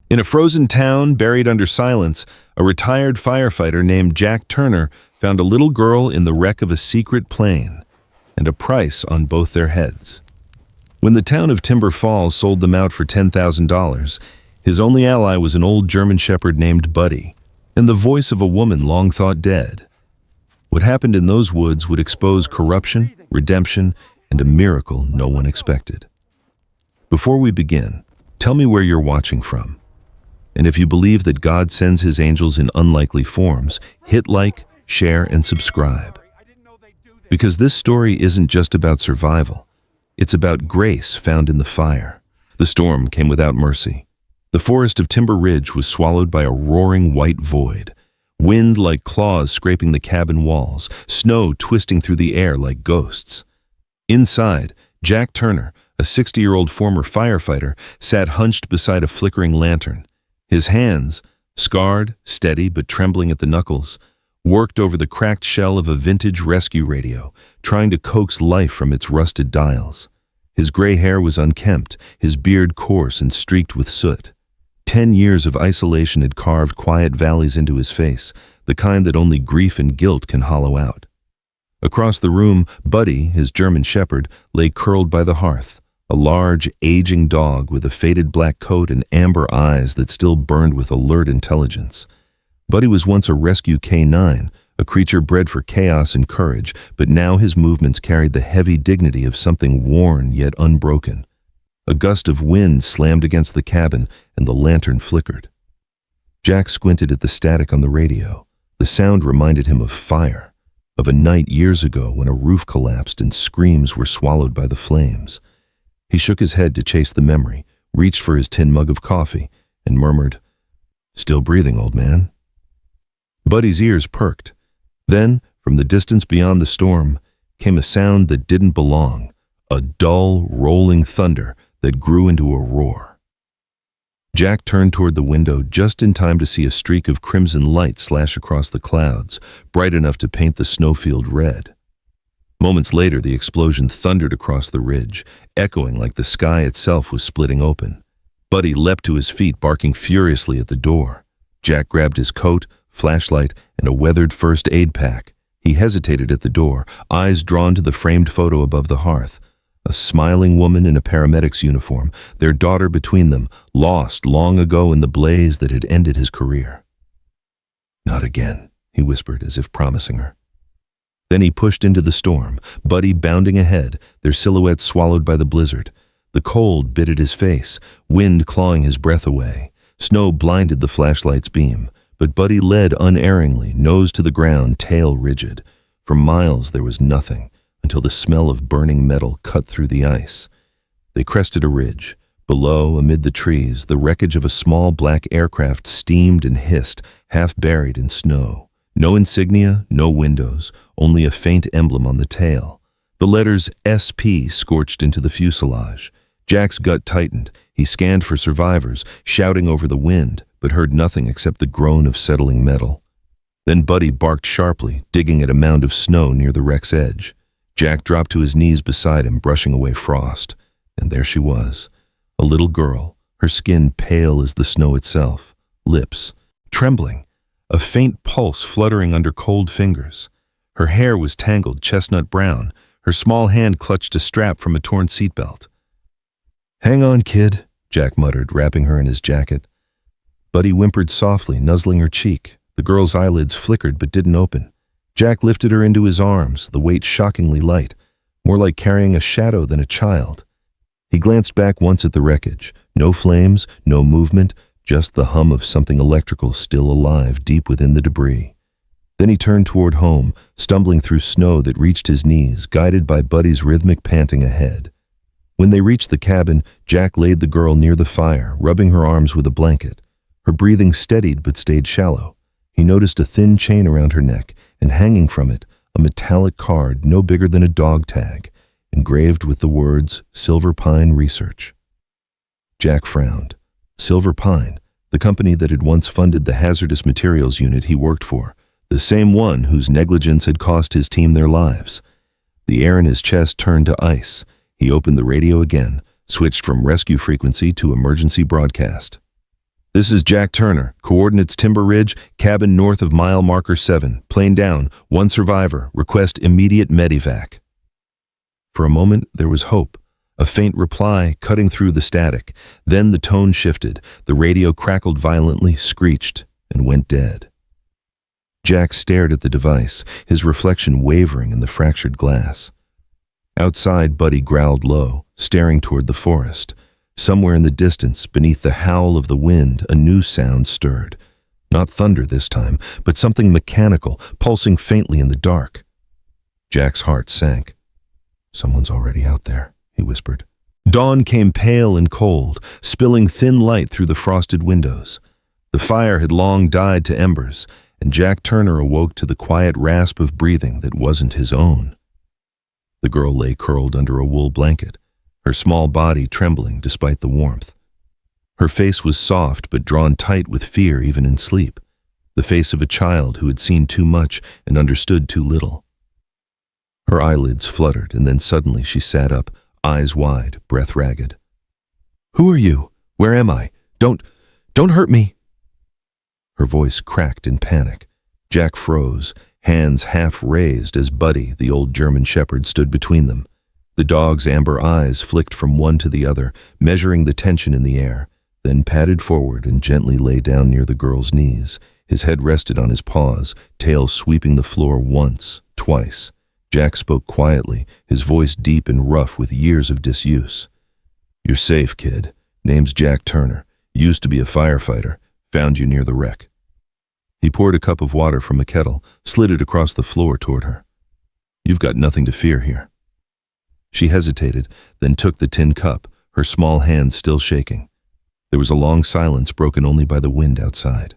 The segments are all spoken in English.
In a frozen town buried under silence, a retired firefighter named Jack Turner found a little girl in the wreck of a secret plane, and a price on both their heads. When the town of Timber Falls sold them out for $10,000, his only ally was an old German shepherd named Buddy, and the voice of a woman long thought dead. What happened in those woods would expose corruption, redemption, and a miracle no one expected. Before we begin, tell me where you're watching from. And if you believe that God sends his angels in unlikely forms, hit like, share, and subscribe. Because this story isn't just about survival. It's about grace found in the fire. The storm came without mercy. The forest of Timber Ridge was swallowed by a roaring white void. Wind like claws scraping the cabin walls, snow twisting through the air like ghosts. Inside, Jack Turner, a 60-year-old former firefighter, sat hunched beside a flickering lantern. His hands, scarred, steady but trembling at the knuckles, worked over the cracked shell of a vintage rescue radio, trying to coax life from its rusted dials. His gray hair was unkempt, his beard coarse and streaked with soot. 10 years of isolation had carved quiet valleys into his face, the kind that only grief and guilt can hollow out. Across the room, Buddy, his German shepherd, lay curled by the hearth, a large, aging dog with a faded black coat and amber eyes that still burned with alert intelligence. Buddy was once a rescue K9, a creature bred for chaos and courage, but now his movements carried the heavy dignity of something worn yet unbroken. A gust of wind slammed against the cabin, and the lantern flickered. Jack squinted at the static on the radio. The sound reminded him of fire, of a night years ago when a roof collapsed and screams were swallowed by the flames. He shook his head to chase the memory, reached for his tin mug of coffee, and murmured, "Still breathing, old man." Buddy's ears perked. Then, from the distance beyond the storm, came a sound that didn't belong, a dull, rolling thunder that grew into a roar. Jack turned toward the window just in time to see a streak of crimson light slash across the clouds, bright enough to paint the snowfield red. Moments later, the explosion thundered across the ridge, echoing like the sky itself was splitting open. Buddy leapt to his feet, barking furiously at the door. Jack grabbed his coat, flashlight, and a weathered first aid pack. He hesitated at the door, eyes drawn to the framed photo above the hearth. A smiling woman in a paramedic's uniform, their daughter between them, lost long ago in the blaze that had ended his career. "Not again," he whispered, as if promising her. Then he pushed into the storm, Buddy bounding ahead, their silhouettes swallowed by the blizzard. The cold bit at his face, wind clawing his breath away. Snow blinded the flashlight's beam, but Buddy led unerringly, nose to the ground, tail rigid. For miles there was nothing, until the smell of burning metal cut through the ice. They crested a ridge. Below, amid the trees, the wreckage of a small black aircraft steamed and hissed, half buried in snow. No insignia, no windows, only a faint emblem on the tail. The letters SP scorched into the fuselage. Jack's gut tightened. He scanned for survivors, shouting over the wind, but heard nothing except the groan of settling metal. Then Buddy barked sharply, digging at a mound of snow near the wreck's edge. Jack dropped to his knees beside him, brushing away frost. And there she was, a little girl, her skin pale as the snow itself, lips trembling, a faint pulse fluttering under cold fingers. Her hair was tangled chestnut brown, her small hand clutched a strap from a torn seatbelt. "Hang on, kid," Jack muttered, wrapping her in his jacket. Buddy whimpered softly, nuzzling her cheek. The girl's eyelids flickered but didn't open. Jack lifted her into his arms, the weight shockingly light, more like carrying a shadow than a child. He glanced back once at the wreckage. No flames, no movement, just the hum of something electrical still alive deep within the debris. Then he turned toward home, stumbling through snow that reached his knees, guided by Buddy's rhythmic panting ahead. When they reached the cabin, Jack laid the girl near the fire, rubbing her arms with a blanket. Her breathing steadied but stayed shallow. He noticed a thin chain around her neck, and hanging from it, a metallic card no bigger than a dog tag, engraved with the words Silver Pine Research. Jack frowned. Silver Pine, the company that had once funded the hazardous materials unit he worked for, the same one whose negligence had cost his team their lives. The air in his chest turned to ice. He opened the radio again, switched from rescue frequency to emergency broadcast. This is Jack Turner. Coordinates Timber Ridge, cabin north of mile marker 7. Plane down. 1 survivor. Request immediate medevac. For a moment, there was hope. A faint reply cutting through the static. Then the tone shifted. The radio crackled violently, screeched, and went dead. Jack stared at the device, his reflection wavering in the fractured glass. Outside, Buddy growled low, staring toward the forest. Somewhere in the distance, beneath the howl of the wind, a new sound stirred. Not thunder this time, but something mechanical, pulsing faintly in the dark. Jack's heart sank. "Someone's already out there," he whispered. Dawn came pale and cold, spilling thin light through the frosted windows. The fire had long died to embers, and Jack Turner awoke to the quiet rasp of breathing that wasn't his own. The girl lay curled under a wool blanket, her small body trembling despite the warmth. Her face was soft but drawn tight with fear even in sleep, the face of a child who had seen too much and understood too little. Her eyelids fluttered, and then suddenly she sat up, eyes wide, breath ragged. "Who are you? Where am I? Don't hurt me!" Her voice cracked in panic. Jack froze, hands half raised as Buddy, the old German shepherd, stood between them. The dog's amber eyes flicked from one to the other, measuring the tension in the air, then padded forward and gently lay down near the girl's knees. His head rested on his paws, tail sweeping the floor once, twice. Jack spoke quietly, his voice deep and rough with years of disuse. "You're safe, kid. Name's Jack Turner. Used to be a firefighter. Found you near the wreck." He poured a cup of water from a kettle, slid it across the floor toward her. "You've got nothing to fear here." She hesitated, then took the tin cup, her small hands still shaking. There was a long silence broken only by the wind outside.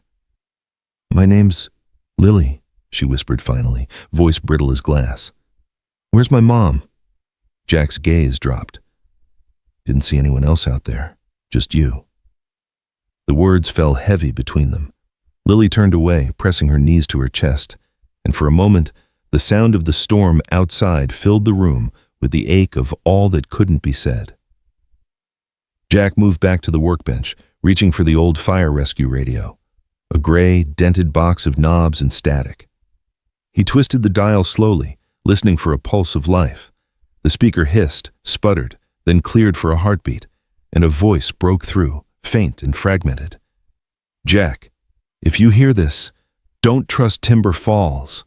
"My name's Lily," she whispered finally, voice brittle as glass. "Where's my mom?" Jack's gaze dropped. "Didn't see anyone else out there, just you." The words fell heavy between them. Lily turned away, pressing her knees to her chest, and for a moment, the sound of the storm outside filled the room with the ache of all that couldn't be said. Jack moved back to the workbench, reaching for the old fire rescue radio, a gray, dented box of knobs and static. He twisted the dial slowly, listening for a pulse of life. The speaker hissed, sputtered, then cleared for a heartbeat, and a voice broke through, faint and fragmented. "Jack, if you hear this, don't trust Timber Falls."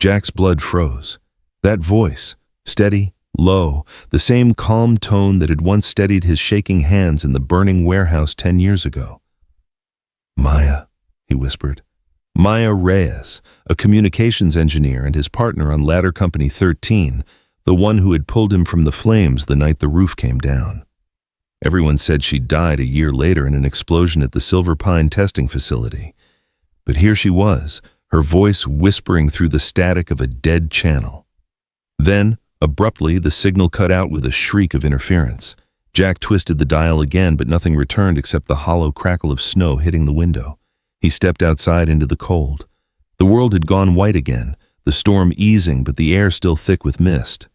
Jack's blood froze. That voice, steady, low, the same calm tone that had once steadied his shaking hands in the burning warehouse 10 years ago. "Maya," he whispered. Maya Reyes, a communications engineer and his partner on Ladder Company 13, the one who had pulled him from the flames the night the roof came down. Everyone said she died a year later in an explosion at the Silver Pine testing facility. But here she was, her voice whispering through the static of a dead channel. Then, abruptly, the signal cut out with a shriek of interference. Jack twisted the dial again, but nothing returned except the hollow crackle of snow hitting the window. He stepped outside into the cold. The world had gone white again, the storm easing, but the air still thick with mist.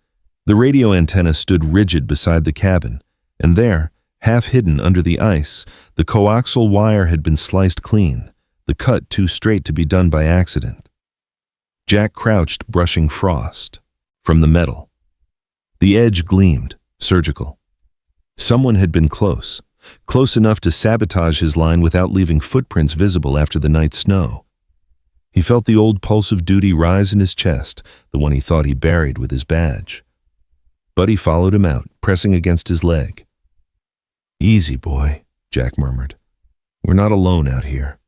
The radio antenna stood rigid beside the cabin, and there, half hidden under the ice, the coaxial wire had been sliced clean, the cut too straight to be done by accident. Jack crouched, brushing frost from the metal. The edge gleamed, surgical. Someone had been close enough to sabotage his line without leaving footprints visible after the night's snow. He felt the old pulse of duty rise in his chest, the one he thought he buried with his badge. Buddy followed him out, pressing against his leg. "Easy, boy," Jack murmured. "We're not alone out here."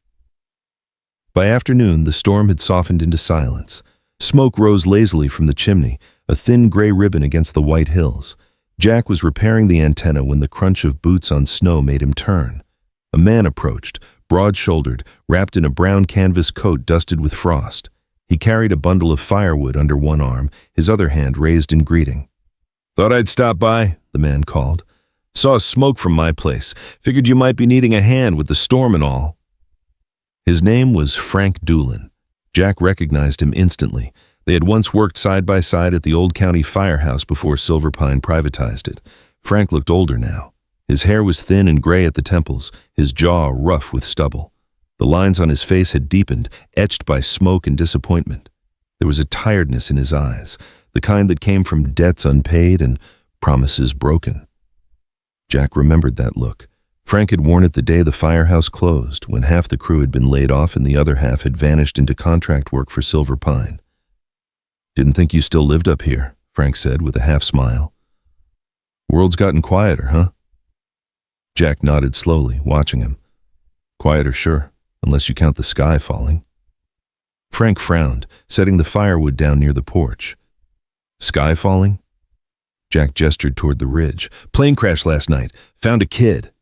By afternoon, the storm had softened into silence. Smoke rose lazily from the chimney, a thin gray ribbon against the white hills. Jack was repairing the antenna when the crunch of boots on snow made him turn. A man approached, broad-shouldered, wrapped in a brown canvas coat dusted with frost. He carried a bundle of firewood under one arm, his other hand raised in greeting. "Thought I'd stop by," the man called. "Saw smoke from my place. Figured you might be needing a hand with the storm and all." His name was Frank Doolin. Jack recognized him instantly. They had once worked side by side at the old county firehouse before Silver Pine privatized it. Frank looked older now. His hair was thin and gray at the temples, his jaw rough with stubble. The lines on his face had deepened, etched by smoke and disappointment. There was a tiredness in his eyes, the kind that came from debts unpaid and promises broken. Jack remembered that look. Frank had worn it the day the firehouse closed, when half the crew had been laid off and the other half had vanished into contract work for Silver Pine. "Didn't think you still lived up here," Frank said with a half smile. "World's gotten quieter, huh?" Jack nodded slowly, watching him. "Quieter, sure, unless you count the sky falling." Frank frowned, setting the firewood down near the porch. "Sky falling?" Jack gestured toward the ridge. "Plane crash last night. Found a kid."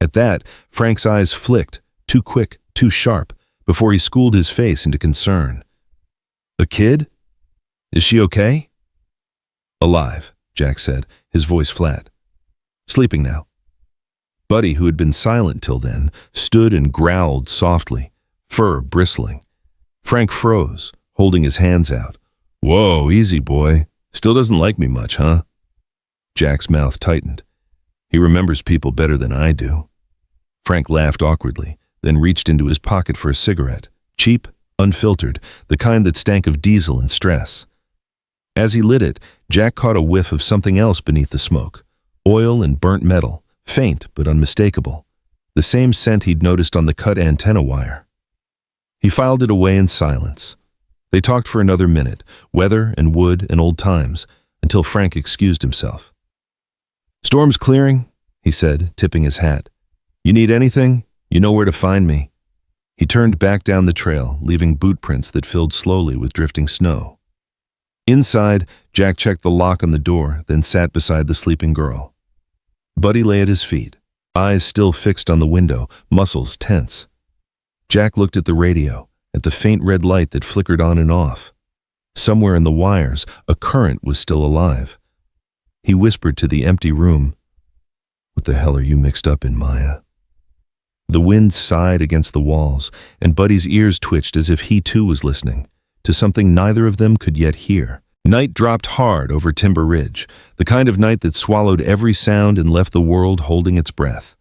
At that, Frank's eyes flicked, too quick, too sharp, before he schooled his face into concern. "A kid? Is she okay?" "Alive," Jack said, his voice flat. "Sleeping now." Buddy, who had been silent till then, stood and growled softly, fur bristling. Frank froze, holding his hands out. "Whoa, easy, boy. Still doesn't like me much, huh?" Jack's mouth tightened. "He remembers people better than I do." Frank laughed awkwardly, then reached into his pocket for a cigarette, cheap, unfiltered, the kind that stank of diesel and stress. As he lit it, Jack caught a whiff of something else beneath the smoke, oil and burnt metal, faint but unmistakable, the same scent he'd noticed on the cut antenna wire. He filed it away in silence. They talked for another minute, weather and wood and old times, until Frank excused himself. "Storm's clearing," he said, tipping his hat. "You need anything? You know where to find me." He turned back down the trail, leaving boot prints that filled slowly with drifting snow. Inside, Jack checked the lock on the door, then sat beside the sleeping girl. Buddy lay at his feet, eyes still fixed on the window, muscles tense. Jack looked at the radio, at the faint red light that flickered on and off. Somewhere in the wires, a current was still alive. He whispered to the empty room, "What the hell are you mixed up in, Maya?" The wind sighed against the walls, and Buddy's ears twitched as if he too was listening, to something neither of them could yet hear. Night dropped hard over Timber Ridge, the kind of night that swallowed every sound and left the world holding its breath.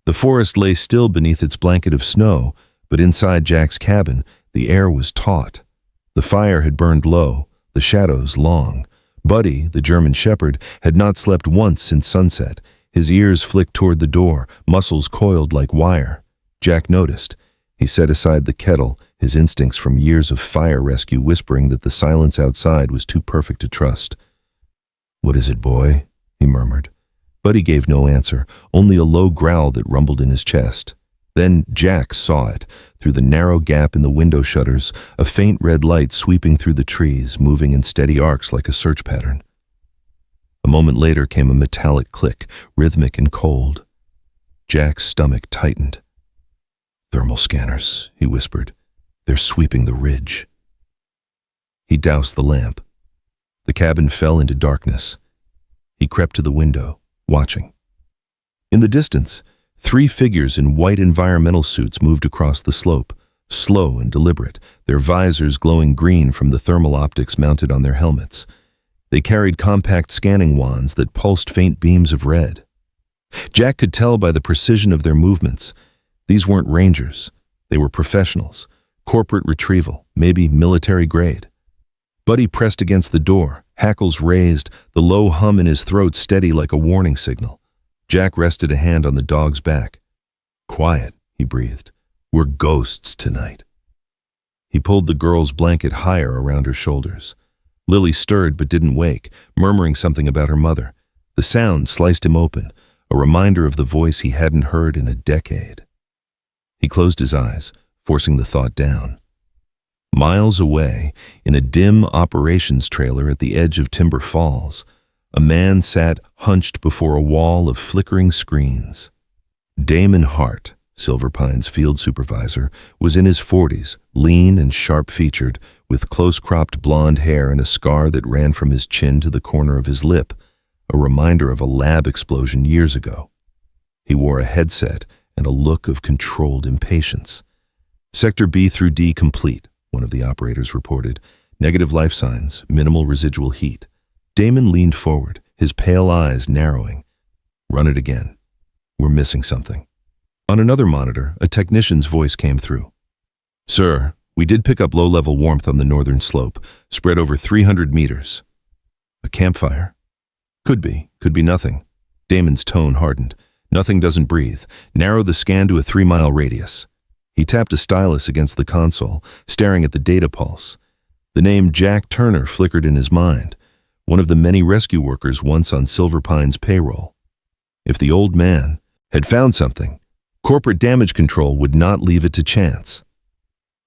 The forest lay still beneath its blanket of snow, but inside Jack's cabin, the air was taut. The fire had burned low, the shadows long. Buddy, the German shepherd, had not slept once since sunset. His ears flicked toward the door, muscles coiled like wire. Jack noticed. He set aside the kettle, his instincts from years of fire rescue whispering that the silence outside was too perfect to trust. "What is it, boy?" he murmured. Buddy gave no answer, only a low growl that rumbled in his chest. Then Jack saw it, through the narrow gap in the window shutters, a faint red light sweeping through the trees, moving in steady arcs like a search pattern. A moment later came a metallic click, rhythmic and cold. Jack's stomach tightened. "Thermal scanners," he whispered. "They're sweeping the ridge." He doused the lamp. The cabin fell into darkness. He crept to the window, watching. In the distance, 3 figures in white environmental suits moved across the slope, slow and deliberate, their visors glowing green from the thermal optics mounted on their helmets. They carried compact scanning wands that pulsed faint beams of red. Jack could tell by the precision of their movements. These weren't rangers. They were professionals, corporate retrieval, maybe military grade. Buddy pressed against the door, hackles raised, the low hum in his throat steady like a warning signal. Jack rested a hand on the dog's back. "Quiet," he breathed. "We're ghosts tonight." He pulled the girl's blanket higher around her shoulders. Lily stirred but didn't wake, murmuring something about her mother. The sound sliced him open, a reminder of the voice he hadn't heard in a decade. He closed his eyes, forcing the thought down. Miles away, in a dim operations trailer at the edge of Timber Falls, a man sat hunched before a wall of flickering screens. Damon Hart, Silver Pine's field supervisor, was in his 40s, lean and sharp-featured, with close-cropped blonde hair and a scar that ran from his chin to the corner of his lip, a reminder of a lab explosion years ago. He wore a headset and a look of controlled impatience. "Sector B through D complete," one of the operators reported. "Negative life signs, minimal residual heat." Damon leaned forward, his pale eyes narrowing. Run it again. We're missing something. On another monitor, a technician's voice came through. Sir, we did pick up low-level warmth on the northern slope, spread over 300 meters. A campfire? Could be nothing. Damon's tone hardened. Nothing doesn't breathe. Narrow the scan to a 3-mile radius. He tapped a stylus against the console, staring at the data pulse. The name Jack Turner flickered in his mind, one of the many rescue workers once on Silver Pine's payroll. If the old man had found something, corporate damage control would not leave it to chance.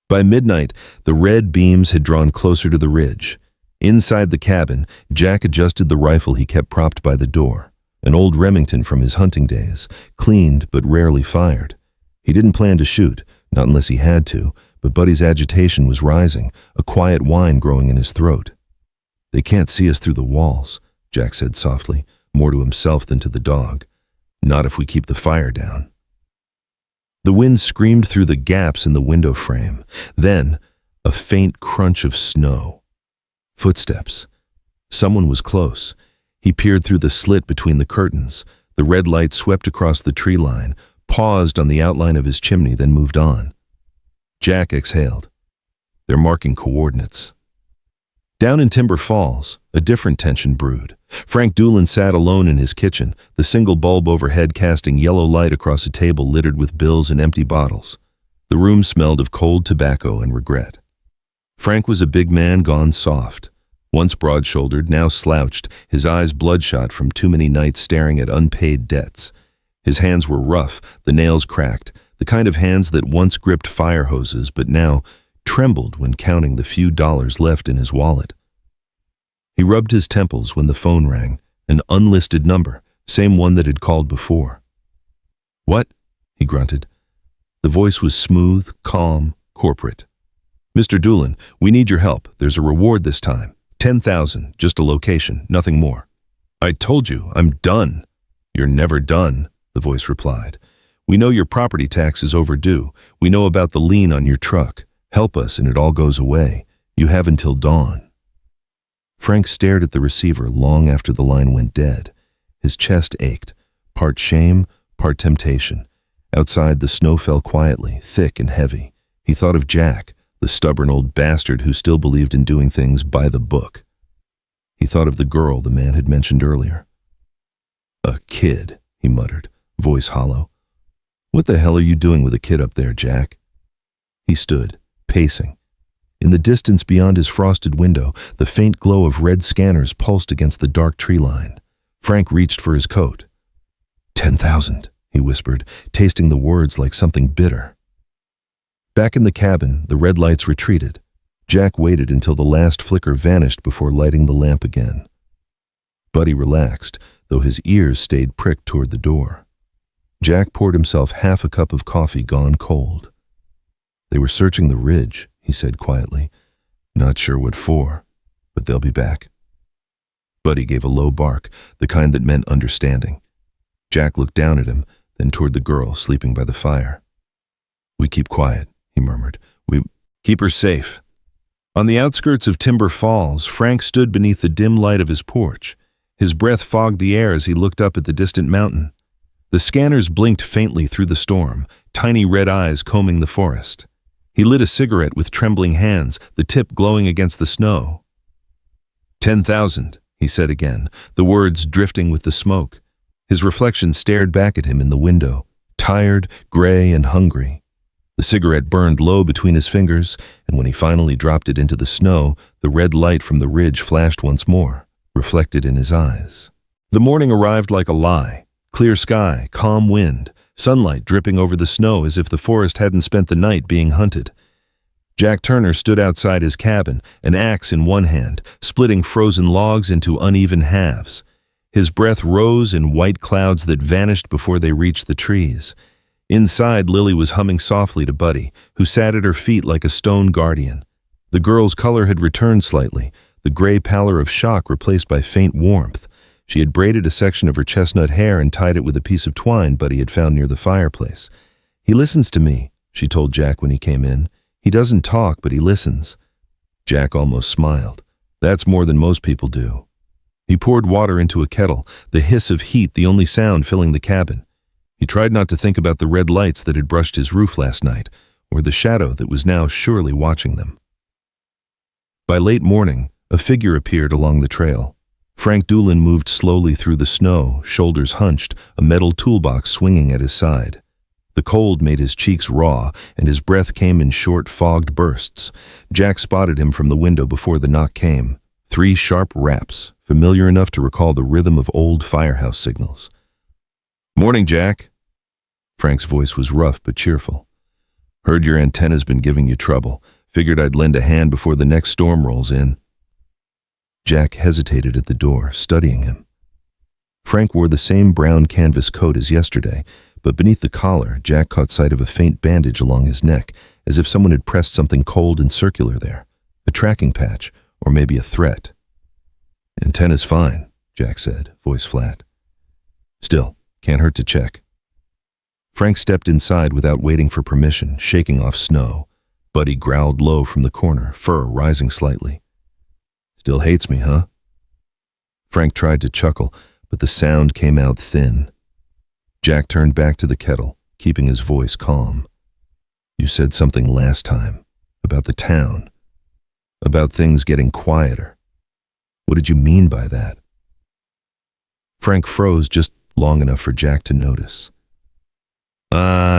By midnight, the red beams had drawn closer to the ridge. Inside the cabin, Jack adjusted the rifle he kept propped by the door, an old Remington from his hunting days, cleaned but rarely fired. He didn't plan to shoot, not unless he had to, but Buddy's agitation was rising, a quiet whine growing in his throat. They can't see us through the walls, Jack said softly, more to himself than to the dog. Not if we keep the fire down. The wind screamed through the gaps in the window frame. Then, a faint crunch of snow. Footsteps. Someone was close. He peered through the slit between the curtains. The red light swept across the tree line, paused on the outline of his chimney, then moved on. Jack exhaled. They're marking coordinates. Down in Timber Falls, a different tension brewed. Frank Doolin sat alone in his kitchen, the single bulb overhead casting yellow light across a table littered with bills and empty bottles. The room smelled of cold tobacco and regret. Frank was a big man gone soft. Once broad-shouldered, now slouched, his eyes bloodshot from too many nights staring at unpaid debts. His hands were rough, the nails cracked, the kind of hands that once gripped fire hoses but now trembled when counting the few dollars left in his wallet. He rubbed his temples when the phone rang, an unlisted number, same one that had called before. "What?" he grunted. The voice was smooth, calm, corporate. "Mr. Doolin, we need your help. There's a reward this time. 10,000, just a location, nothing more." "I told you, I'm done." "You're never done," the voice replied. "We know your property tax is overdue. We know about the lien on your truck. Help us and it all goes away. You have until dawn." Frank stared at the receiver long after the line went dead. His chest ached, part shame, part temptation. Outside, the snow fell quietly, thick and heavy. He thought of Jack, the stubborn old bastard who still believed in doing things by the book. He thought of the girl the man had mentioned earlier. "A kid," he muttered, voice hollow. "What the hell are you doing with a kid up there, Jack?" He stood, pacing. In the distance beyond his frosted window, the faint glow of red scanners pulsed against the dark tree line. Frank reached for his coat. 10,000, he whispered, tasting the words like something bitter. Back in the cabin, the red lights retreated. Jack waited until the last flicker vanished before lighting the lamp again. Buddy relaxed, though his ears stayed pricked toward the door. Jack poured himself half a cup of coffee gone cold. "They were searching the ridge," he said quietly. "Not sure what for, but they'll be back." Buddy gave a low bark, the kind that meant understanding. Jack looked down at him, then toward the girl sleeping by the fire. "We keep quiet," he murmured. "We keep her safe." On the outskirts of Timber Falls, Frank stood beneath the dim light of his porch. His breath fogged the air as he looked up at the distant mountain. The scanners blinked faintly through the storm, tiny red eyes combing the forest. He lit a cigarette with trembling hands, the tip glowing against the snow. 10,000, he said again, the words drifting with the smoke. His reflection stared back at him in the window, tired, gray, and hungry. The cigarette burned low between his fingers, and when he finally dropped it into the snow, the red light from the ridge flashed once more, reflected in his eyes. The morning arrived like a lie. Clear sky, calm wind, sunlight dripping over the snow as if the forest hadn't spent the night being hunted. Jack Turner stood outside his cabin, an axe in one hand, splitting frozen logs into uneven halves. His breath rose in white clouds that vanished before they reached the trees. Inside, Lily was humming softly to Buddy, who sat at her feet like a stone guardian. The girl's color had returned slightly, the gray pallor of shock replaced by faint warmth. She had braided a section of her chestnut hair and tied it with a piece of twine Buddy had found near the fireplace. "He listens to me," she told Jack when he came in. "He doesn't talk, but he listens." Jack almost smiled. "That's more than most people do." He poured water into a kettle, the hiss of heat the only sound filling the cabin. He tried not to think about the red lights that had brushed his roof last night, or the shadow that was now surely watching them. By late morning, a figure appeared along the trail. Frank Doolin moved slowly through the snow, shoulders hunched, a metal toolbox swinging at his side. The cold made his cheeks raw, and his breath came in short, fogged bursts. Jack spotted him from the window before the knock came. 3 sharp raps, familiar enough to recall the rhythm of old firehouse signals. "Morning, Jack." Frank's voice was rough but cheerful. "Heard your antenna's been giving you trouble. Figured I'd lend a hand before the next storm rolls in." Jack hesitated at the door, studying him. Frank wore the same brown canvas coat as yesterday, but beneath the collar, Jack caught sight of a faint bandage along his neck, as if someone had pressed something cold and circular there. A tracking patch, or maybe a threat. "Antenna's fine," Jack said, voice flat. "Still, can't hurt to check." Frank stepped inside without waiting for permission, shaking off snow. Buddy growled low from the corner, fur rising slightly. "Still hates me, huh?" Frank tried to chuckle, but the sound came out thin. Jack turned back to the kettle, keeping his voice calm. "You said something last time, about the town, about things getting quieter. What did you mean by that?" Frank froze just long enough for Jack to notice.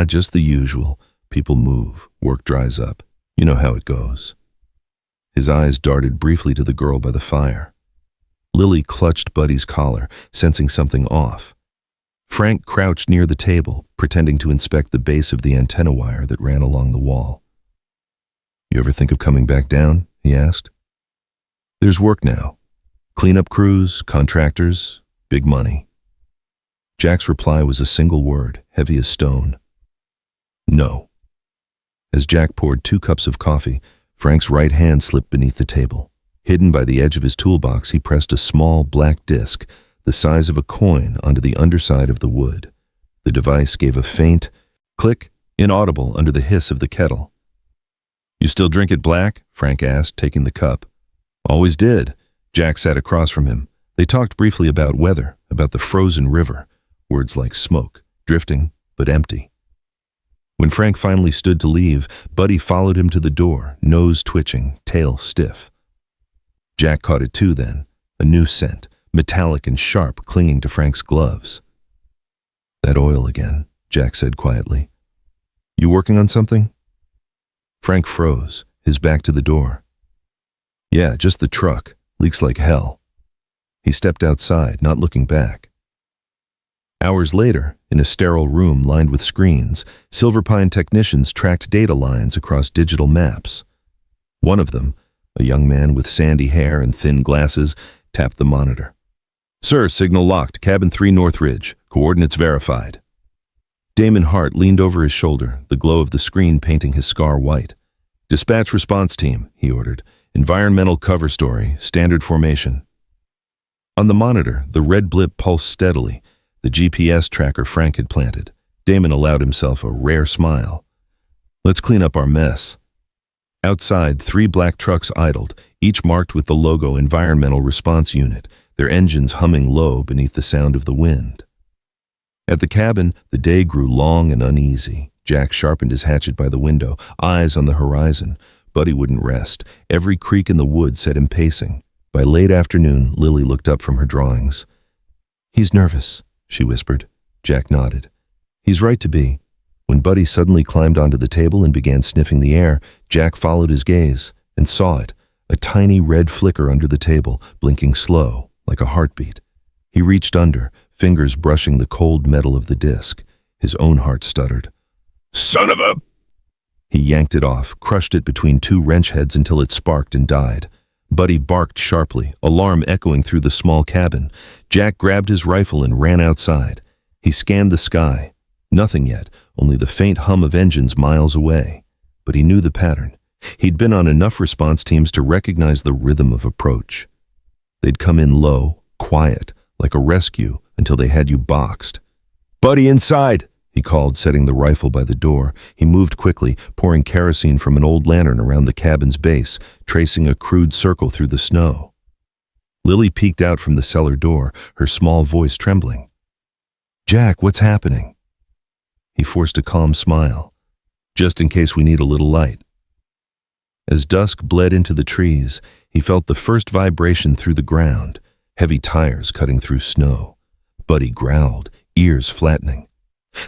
Just the usual. People move, work dries up. You know how it goes." His eyes darted briefly to the girl by the fire. Lily clutched Buddy's collar, sensing something off. Frank crouched near the table, pretending to inspect the base of the antenna wire that ran along the wall. "You ever think of coming back down?" he asked. "There's work now. Cleanup crews, contractors, big money." Jack's reply was a single word, heavy as stone. "No." As Jack poured 2 cups of coffee, Frank's right hand slipped beneath the table. Hidden by the edge of his toolbox, he pressed a small black disc, the size of a coin, onto the underside of the wood. The device gave a faint click, inaudible under the hiss of the kettle. "You still drink it black?" Frank asked, taking the cup. "Always did." Jack sat across from him. They talked briefly about weather, about the frozen river, words like smoke, drifting, but empty. When Frank finally stood to leave, Buddy followed him to the door, nose twitching, tail stiff. Jack caught it too then, a new scent, metallic and sharp, clinging to Frank's gloves. "That oil again," Jack said quietly. "You working on something?" Frank froze, his back to the door. "Yeah, just the truck. Leaks like hell." He stepped outside, not looking back. Hours later, in a sterile room lined with screens, Silver Pine technicians tracked data lines across digital maps. One of them, a young man with sandy hair and thin glasses, tapped the monitor. "Sir, signal locked, cabin 3 North Ridge, coordinates verified." Damon Hart leaned over his shoulder, the glow of the screen painting his scar white. "Dispatch response team," he ordered. "Environmental cover story, standard formation." On the monitor, the red blip pulsed steadily, the GPS tracker Frank had planted. Damon allowed himself a rare smile. "Let's clean up our mess." Outside, 3 black trucks idled, each marked with the logo Environmental Response Unit, their engines humming low beneath the sound of the wind. At the cabin, the day grew long and uneasy. Jack sharpened his hatchet by the window, eyes on the horizon. Buddy wouldn't rest. Every creak in the wood set him pacing. By late afternoon, Lily looked up from her drawings. "He's nervous," she whispered. Jack nodded. "He's right to be." When Buddy suddenly climbed onto the table and began sniffing the air, Jack followed his gaze and saw it, a tiny red flicker under the table, blinking slow, like a heartbeat. He reached under, fingers brushing the cold metal of the disc. His own heart stuttered. "Son of a—" He yanked it off, crushed it between 2 wrench heads until it sparked and died. Buddy barked sharply, alarm echoing through the small cabin. Jack grabbed his rifle and ran outside. He scanned the sky. Nothing yet, only the faint hum of engines miles away. But he knew the pattern. He'd been on enough response teams to recognize the rhythm of approach. They'd come in low, quiet, like a rescue, until they had you boxed. "Buddy, inside!" he called, setting the rifle by the door. He moved quickly, pouring kerosene from an old lantern around the cabin's base, tracing a crude circle through the snow. Lily peeked out from the cellar door, her small voice trembling. "Jack, what's happening?" He forced a calm smile. "Just in case we need a little light." As dusk bled into the trees, he felt the first vibration through the ground, heavy tires cutting through snow. Buddy growled, ears flattening.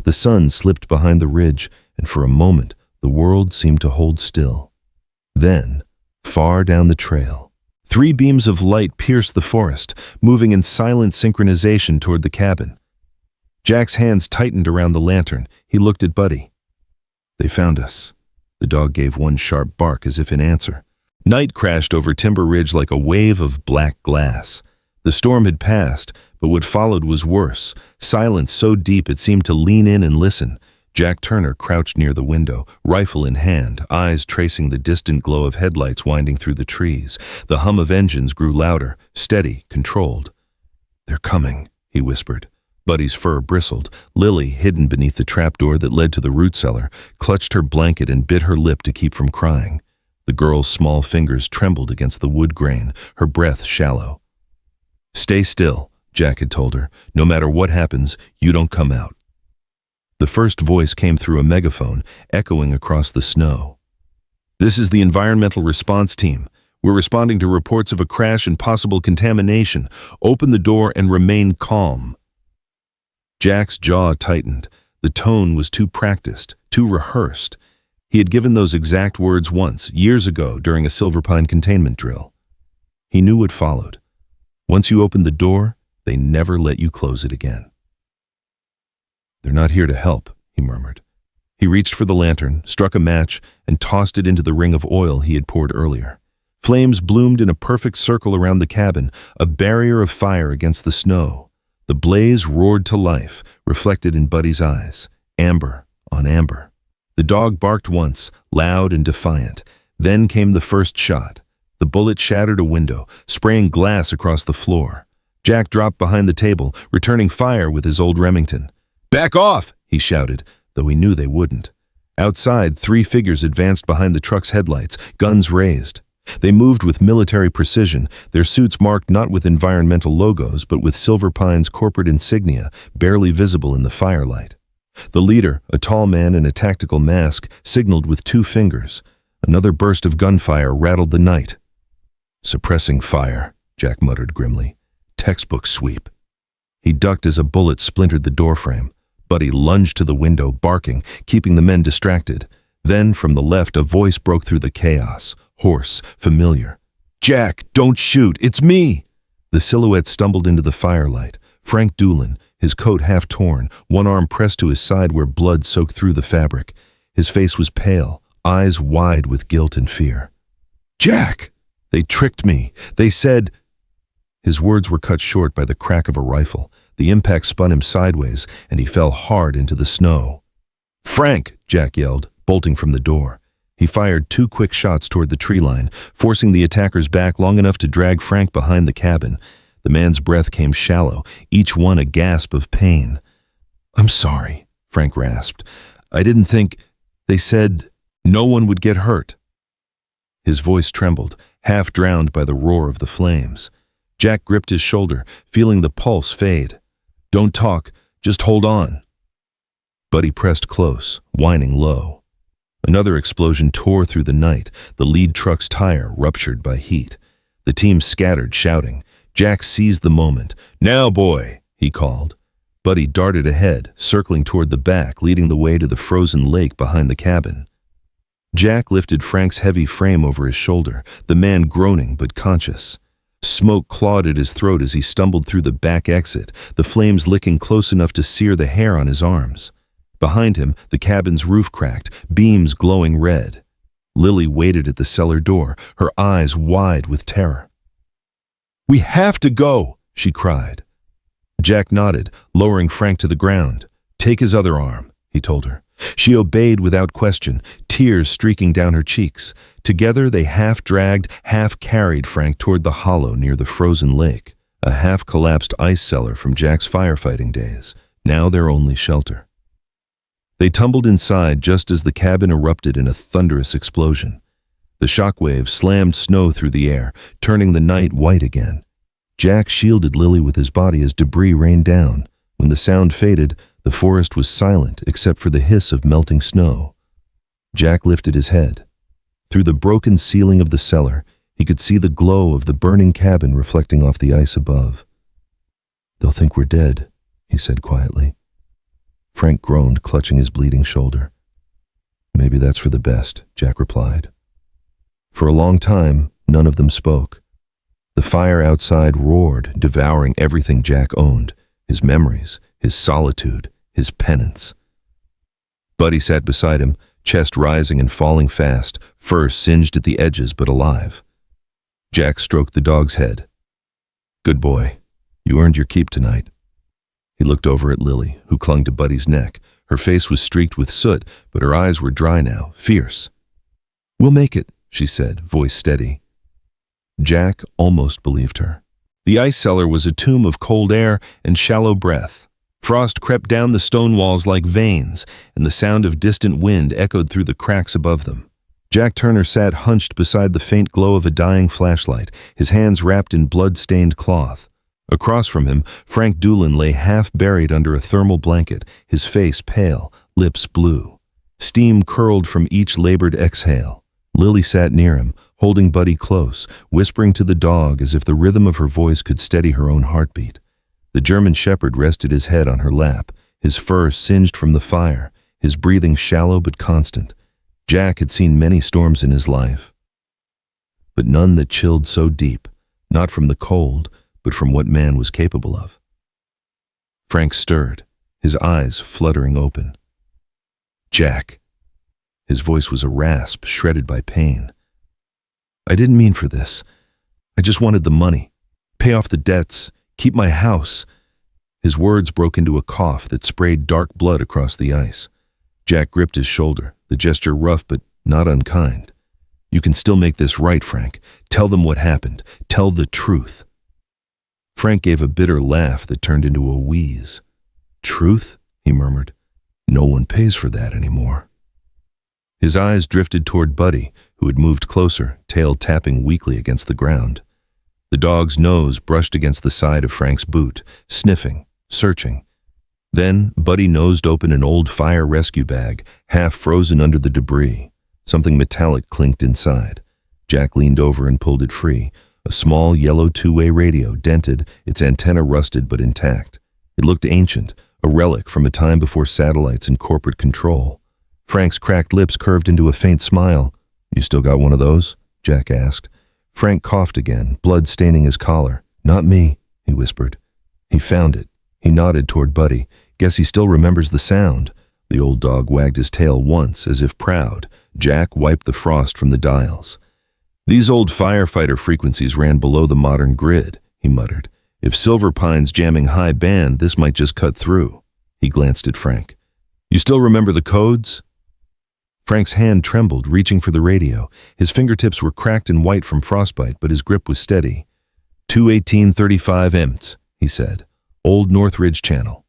The sun slipped behind the ridge, and for a moment the world seemed to hold still. Then, far down the trail, 3 beams of light pierced the forest, moving in silent synchronization toward the cabin. Jack's hands tightened around the lantern. He looked at Buddy. "They found us." The dog gave one sharp bark as if in answer. Night crashed over Timber Ridge like a wave of black glass. The storm had passed, but what followed was worse. Silence so deep it seemed to lean in and listen. Jack Turner crouched near the window, rifle in hand, eyes tracing the distant glow of headlights winding through the trees. The hum of engines grew louder, steady, controlled. "They're coming," he whispered. Buddy's fur bristled. Lily, hidden beneath the trapdoor that led to the root cellar, clutched her blanket and bit her lip to keep from crying. The girl's small fingers trembled against the wood grain, her breath shallow. "Stay still," Jack had told her. "No matter what happens, you don't come out." The first voice came through a megaphone, echoing across the snow. "This is the Environmental Response Team. We're responding to reports of a crash and possible contamination. Open the door and remain calm." Jack's jaw tightened. The tone was too practiced, too rehearsed. He had given those exact words once, years ago, during a Silverpine containment drill. He knew what followed. Once you opened the door, they never let you close it again. "They're not here to help," he murmured. He reached for the lantern, struck a match, and tossed it into the ring of oil he had poured earlier. Flames bloomed in a perfect circle around the cabin, a barrier of fire against the snow. The blaze roared to life, reflected in Buddy's eyes, amber on amber. The dog barked once, loud and defiant. Then came the first shot. The bullet shattered a window, spraying glass across the floor. Jack dropped behind the table, returning fire with his old Remington. "Back off!" he shouted, though he knew they wouldn't. Outside, 3 figures advanced behind the truck's headlights, guns raised. They moved with military precision, their suits marked not with environmental logos, but with Silverpine's corporate insignia, barely visible in the firelight. The leader, a tall man in a tactical mask, signaled with 2 fingers. Another burst of gunfire rattled the night. "Suppressing fire," Jack muttered grimly. "Textbook sweep." He ducked as a bullet splintered the doorframe. Buddy lunged to the window, barking, keeping the men distracted. Then, from the left, a voice broke through the chaos, hoarse, familiar. "Jack, don't shoot! It's me!" The silhouette stumbled into the firelight. Frank Doolin, his coat half torn, one arm pressed to his side where blood soaked through the fabric. His face was pale, eyes wide with guilt and fear. "Jack! They tricked me! They said—" His words were cut short by the crack of a rifle. The impact spun him sideways, and he fell hard into the snow. "Frank!" Jack yelled, bolting from the door. He fired 2 quick shots toward the tree line, forcing the attackers back long enough to drag Frank behind the cabin. The man's breath came shallow, each one a gasp of pain. "I'm sorry," Frank rasped. "I didn't think— They said no one would get hurt." His voice trembled, half drowned by the roar of the flames. Jack gripped his shoulder, feeling the pulse fade. "Don't talk, just hold on." Buddy pressed close, whining low. Another explosion tore through the night, the lead truck's tire ruptured by heat. The team scattered, shouting. Jack seized the moment. "Now, boy," he called. Buddy darted ahead, circling toward the back, leading the way to the frozen lake behind the cabin. Jack lifted Frank's heavy frame over his shoulder, the man groaning but conscious. Smoke clawed at his throat as he stumbled through the back exit, the flames licking close enough to sear the hair on his arms. Behind him, the cabin's roof cracked, beams glowing red. Lily waited at the cellar door, her eyes wide with terror. "We have to go!" she cried. Jack nodded, lowering Frank to the ground. "Take his other arm," he told her. She obeyed without question, tears streaking down her cheeks. Together they half-dragged, half-carried Frank toward the hollow near the frozen lake, a half-collapsed ice cellar from Jack's firefighting days, now their only shelter. They tumbled inside just as the cabin erupted in a thunderous explosion. The shockwave slammed snow through the air, turning the night white again. Jack shielded Lily with his body as debris rained down. When the sound faded, the forest was silent except for the hiss of melting snow. Jack lifted his head. Through the broken ceiling of the cellar, he could see the glow of the burning cabin reflecting off the ice above. "They'll think we're dead," he said quietly. Frank groaned, clutching his bleeding shoulder. "Maybe that's for the best," Jack replied. For a long time, none of them spoke. The fire outside roared, devouring everything Jack owned, his memories, his solitude, his penance. Buddy sat beside him, chest rising and falling fast, fur singed at the edges but alive. Jack stroked the dog's head. "Good boy. You earned your keep tonight." He looked over at Lily, who clung to Buddy's neck. Her face was streaked with soot, but her eyes were dry now, fierce. "We'll make it," she said, voice steady. Jack almost believed her. The ice cellar was a tomb of cold air and shallow breath. Frost crept down the stone walls like veins, and the sound of distant wind echoed through the cracks above them. Jack Turner sat hunched beside the faint glow of a dying flashlight, his hands wrapped in blood-stained cloth. Across from him, Frank Doolin lay half-buried under a thermal blanket, his face pale, lips blue. Steam curled from each labored exhale. Lily sat near him, holding Buddy close, whispering to the dog as if the rhythm of her voice could steady her own heartbeat. The German shepherd rested his head on her lap, his fur singed from the fire, his breathing shallow but constant. Jack had seen many storms in his life, but none that chilled so deep, not from the cold, but from what man was capable of. Frank stirred, his eyes fluttering open. "Jack." His voice was a rasp, shredded by pain. "I didn't mean for this. I just wanted the money, pay off the debts, keep my house." His words broke into a cough that sprayed dark blood across the ice. Jack gripped his shoulder, the gesture rough but not unkind. "You can still make this right, Frank. Tell them what happened. Tell the truth." Frank gave a bitter laugh that turned into a wheeze. "Truth?" he murmured. "No one pays for that anymore." His eyes drifted toward Buddy, who had moved closer, tail tapping weakly against the ground. The dog's nose brushed against the side of Frank's boot, sniffing, searching. Then Buddy nosed open an old fire rescue bag, half frozen under the debris. Something metallic clinked inside. Jack leaned over and pulled it free. A small yellow two-way radio, dented, its antenna rusted but intact. It looked ancient, a relic from a time before satellites and corporate control. Frank's cracked lips curved into a faint smile. "You still got one of those?" Jack asked. Frank coughed again, blood staining his collar. "Not me," he whispered. "He found it." He nodded toward Buddy. "Guess he still remembers the sound." The old dog wagged his tail once, as if proud. Jack wiped the frost from the dials. "These old Firefighter frequencies ran below the modern grid," he muttered. "If Silver Pine's jamming high band, this might just cut through." He glanced at Frank. "You still remember the codes?" Frank's hand trembled, reaching for the radio. His fingertips were cracked and white from frostbite, but his grip was steady. 21835 EMT, he said. "Old Northridge channel."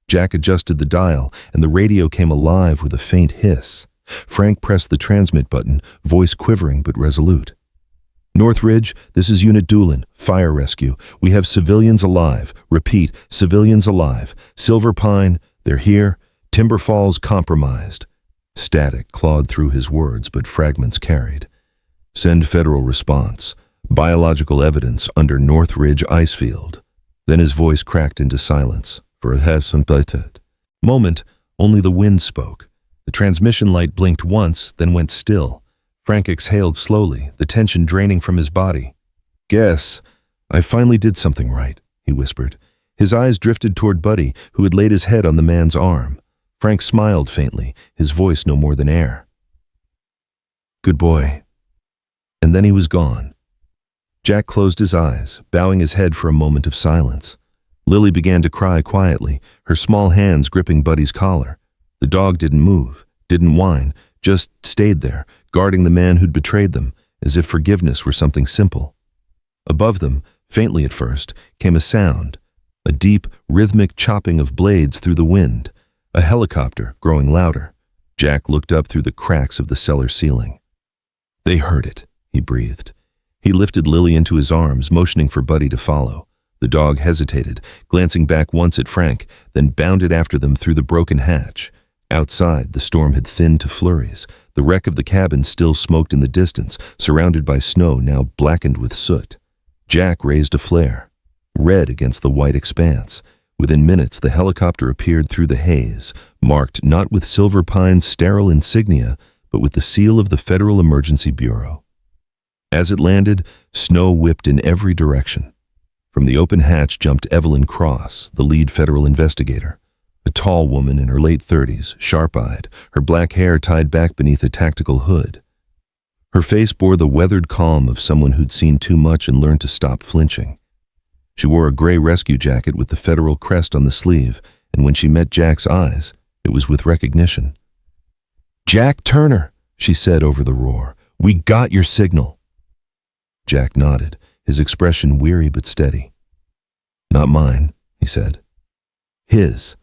Jack adjusted the dial, and the radio came alive with a faint hiss. Frank pressed the transmit button, voice quivering but resolute. "Northridge, this is Unit Doolin, fire rescue. We have civilians alive. Repeat, civilians alive. Silver Pine, they're here. Timber Falls compromised." Static clawed through his words, but fragments carried. "Send federal response. Biological evidence under Northridge icefield." Then his voice cracked into silence. For a half-unbutted moment, only the wind spoke. The transmission light blinked once, then went still. Frank exhaled slowly, the tension draining from his body. "Guess I finally did something right," he whispered. His eyes drifted toward Buddy, who had laid his head on the man's arm. Frank smiled faintly, his voice no more than air. "Good boy." And then he was gone. Jack closed his eyes, bowing his head for a moment of silence. Lily began to cry quietly, her small hands gripping Buddy's collar. The dog didn't move, didn't whine, just stayed there, guarding the man who'd betrayed them, as if forgiveness were something simple. Above them, faintly at first, came a sound, a deep, rhythmic chopping of blades through the wind, a helicopter growing louder. Jack looked up through the cracks of the cellar ceiling. "They heard it," he breathed. He lifted Lily into his arms, motioning for Buddy to follow. The dog hesitated, glancing back once at Frank, then bounded after them through the broken hatch. Outside, the storm had thinned to flurries. The wreck of the cabin still smoked in the distance, surrounded by snow now blackened with soot. Jack raised a flare, red against the white expanse. Within minutes, the helicopter appeared through the haze, marked not with Silver Pine's sterile insignia, but with the seal of the Federal Emergency Bureau. As it landed, snow whipped in every direction. From the open hatch jumped Evelyn Cross, the lead federal investigator. A tall woman in her late 30s, sharp-eyed, her black hair tied back beneath a tactical hood. Her face bore the weathered calm of someone who'd seen too much and learned to stop flinching. She wore a gray rescue jacket with the federal crest on the sleeve, and when she met Jack's eyes, it was with recognition. "Jack Turner," she said over the roar. "We got your signal." Jack nodded, his expression weary but steady. "Not mine," he said. "His."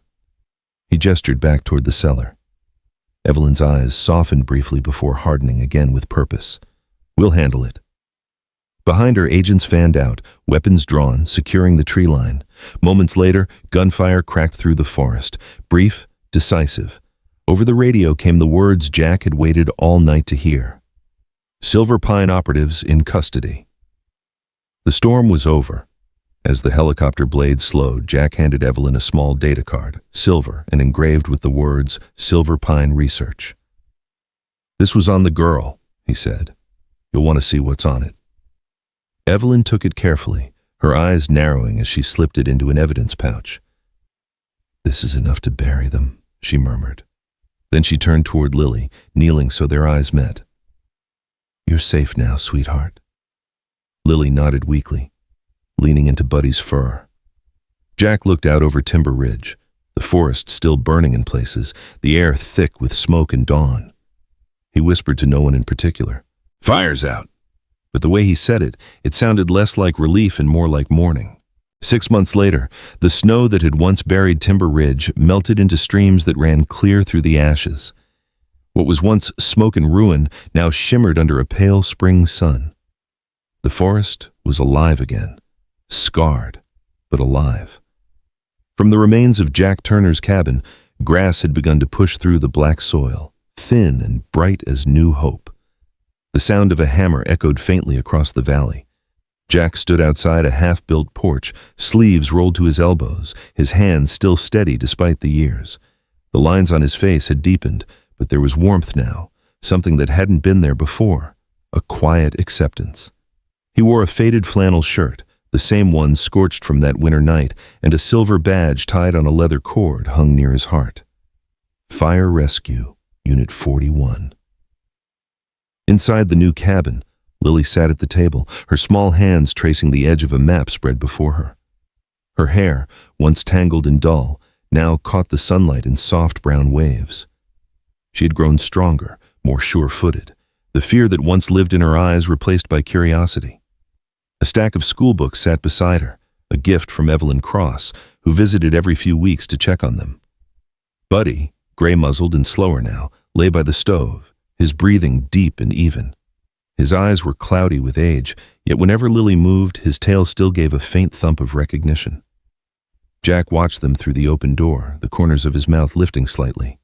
He gestured back toward the cellar. Evelyn's eyes softened briefly before hardening again with purpose. "We'll handle it." Behind her, agents fanned out, weapons drawn, securing the tree line. Moments later, gunfire cracked through the forest, brief, decisive. Over the radio came the words Jack had waited all night to hear. "Silver Pine operatives in custody." The storm was over. As the helicopter blade slowed, Jack handed Evelyn a small data card, silver and engraved with the words Silver Pine Research. "This was on the girl," he said. "You'll want to see what's on it." Evelyn took it carefully, her eyes narrowing as she slipped it into an evidence pouch. "This is enough to bury them," she murmured. Then she turned toward Lily, kneeling so their eyes met. "You're safe now, sweetheart." Lily nodded weakly, leaning into Buddy's fur. Jack looked out over Timber Ridge, the forest still burning in places, the air thick with smoke and dawn. He whispered to no one in particular, "Fire's out." But the way he said it, it sounded less like relief and more like mourning. 6 months later, the snow that had once buried Timber Ridge melted into streams that ran clear through the ashes. What was once smoke and ruin now shimmered under a pale spring sun. The forest was alive again, scarred, but alive. From the remains of Jack Turner's cabin, grass had begun to push through the black soil, thin and bright as new hope. The sound of a hammer echoed faintly across the valley. Jack stood outside a half-built porch, sleeves rolled to his elbows, his hands still steady despite the years. The lines on his face had deepened, but there was warmth now, something that hadn't been there before, a quiet acceptance. He wore a faded flannel shirt, the same one scorched from that winter night, and a silver badge tied on a leather cord hung near his heart. Fire Rescue, Unit 41. Inside the new cabin, Lily sat at the table, her small hands tracing the edge of a map spread before her. Her hair, once tangled and dull, now caught the sunlight in soft brown waves. She had grown stronger, more sure-footed, the fear that once lived in her eyes replaced by curiosity. A stack of school books sat beside her, a gift from Evelyn Cross, who visited every few weeks to check on them. Buddy, gray-muzzled and slower now, lay by the stove, his breathing deep and even. His eyes were cloudy with age, yet whenever Lily moved, his tail still gave a faint thump of recognition. Jack watched them through the open door, the corners of his mouth lifting slightly.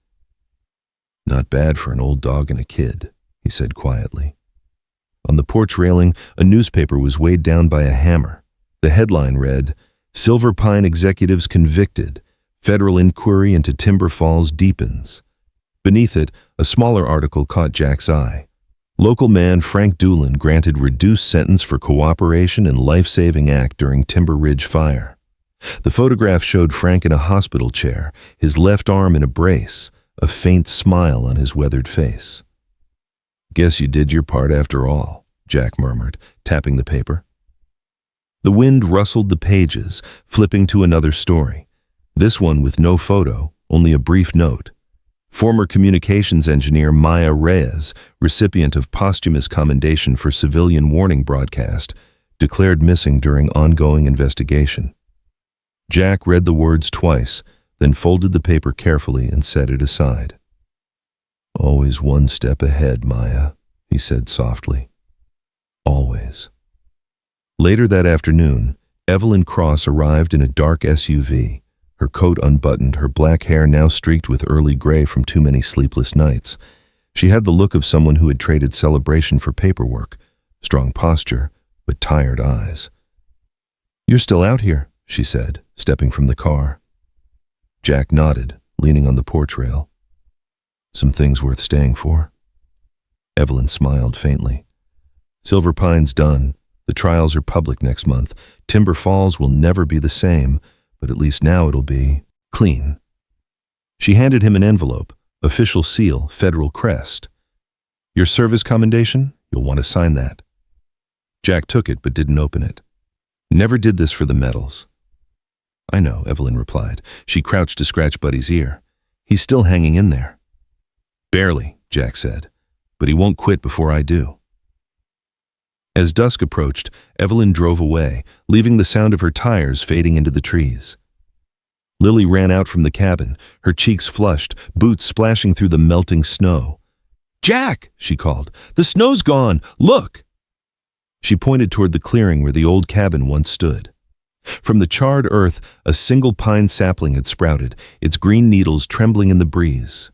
"Not bad for an old dog and a kid," he said quietly. On the porch railing, a newspaper was weighed down by a hammer. The headline read, "Silver Pine Executives Convicted. Federal Inquiry into Timber Falls Deepens." Beneath it, a smaller article caught Jack's eye. Local man Frank Doolin granted reduced sentence for cooperation and life-saving act during Timber Ridge fire. The photograph showed Frank in a hospital chair, his left arm in a brace, a faint smile on his weathered face. "Guess you did your part after all," Jack murmured, tapping the paper. The wind rustled the pages, flipping to another story. This one with no photo, only a brief note. Former communications engineer Maya Reyes, recipient of posthumous commendation for civilian warning broadcast, declared missing during ongoing investigation. Jack read the words twice, then folded the paper carefully and set it aside. "Always one step ahead, Maya," he said softly. "Always." Later that afternoon, Evelyn Cross arrived in a dark SUV, her coat unbuttoned, her black hair now streaked with early gray from too many sleepless nights. She had the look of someone who had traded celebration for paperwork, strong posture, but tired eyes. "You're still out here," she said, stepping from the car. Jack nodded, leaning on the porch rail. "Some things worth staying for." Evelyn smiled faintly. "Silver Pine's done. The trials are public next month. Timber Falls will never be the same, but at least now it'll be clean." She handed him an envelope, official seal, federal crest. "Your service commendation? You'll want to sign that." Jack took it but didn't open it. "Never did this for the medals." "I know," Evelyn replied. She crouched to scratch Buddy's ear. "He's still hanging in there." "Barely," Jack said, "but he won't quit before I do." As dusk approached, Evelyn drove away, leaving the sound of her tires fading into the trees. Lily ran out from the cabin, her cheeks flushed, boots splashing through the melting snow. "Jack!" she called. "The snow's gone! Look!" She pointed toward the clearing where the old cabin once stood. From the charred earth, a single pine sapling had sprouted, its green needles trembling in the breeze.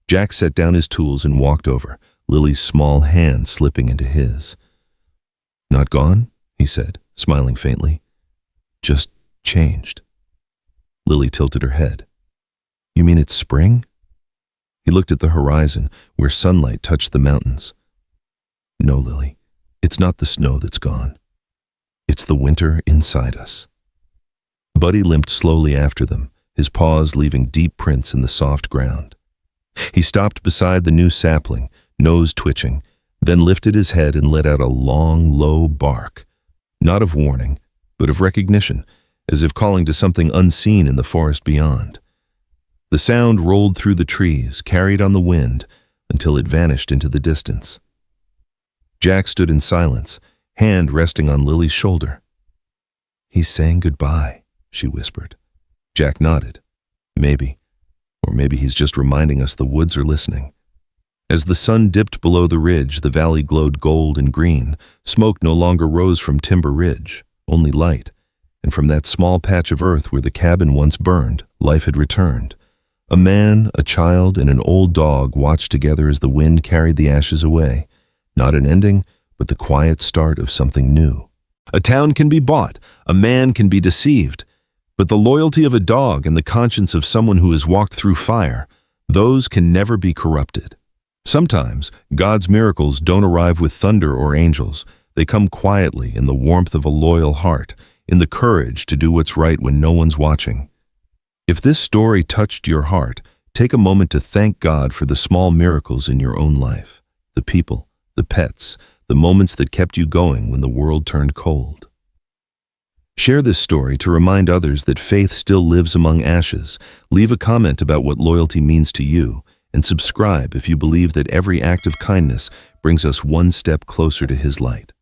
Jack set down his tools and walked over, Lily's small hand slipping into his. "Not gone?" he said, smiling faintly. "Just changed." Lily tilted her head. "You mean it's spring?" He looked at the horizon, where sunlight touched the mountains. "No, Lily, it's not the snow that's gone. It's the winter inside us." Buddy limped slowly after them, his paws leaving deep prints in the soft ground. He stopped beside the new sapling, nose twitching, then lifted his head and let out a long, low bark, not of warning, but of recognition, as if calling to something unseen in the forest beyond. The sound rolled through the trees, carried on the wind, until it vanished into the distance. Jack stood in silence, hand resting on Lily's shoulder. "He's saying goodbye," she whispered. Jack nodded. "Maybe. Or maybe he's just reminding us the woods are listening." As the sun dipped below the ridge, the valley glowed gold and green. Smoke no longer rose from Timber Ridge, only light. And from that small patch of earth where the cabin once burned, life had returned. A man, a child, and an old dog watched together as the wind carried the ashes away. Not an ending, but the quiet start of something new. A town can be bought, a man can be deceived, but the loyalty of a dog and the conscience of someone who has walked through fire, those can never be corrupted. Sometimes, God's miracles don't arrive with thunder or angels. They come quietly in the warmth of a loyal heart, in the courage to do what's right when no one's watching. If this story touched your heart, take a moment to thank God for the small miracles in your own life, the people, the pets, the moments that kept you going when the world turned cold. Share this story to remind others that faith still lives among ashes. Leave a comment about what loyalty means to you, and subscribe if you believe that every act of kindness brings us one step closer to His light.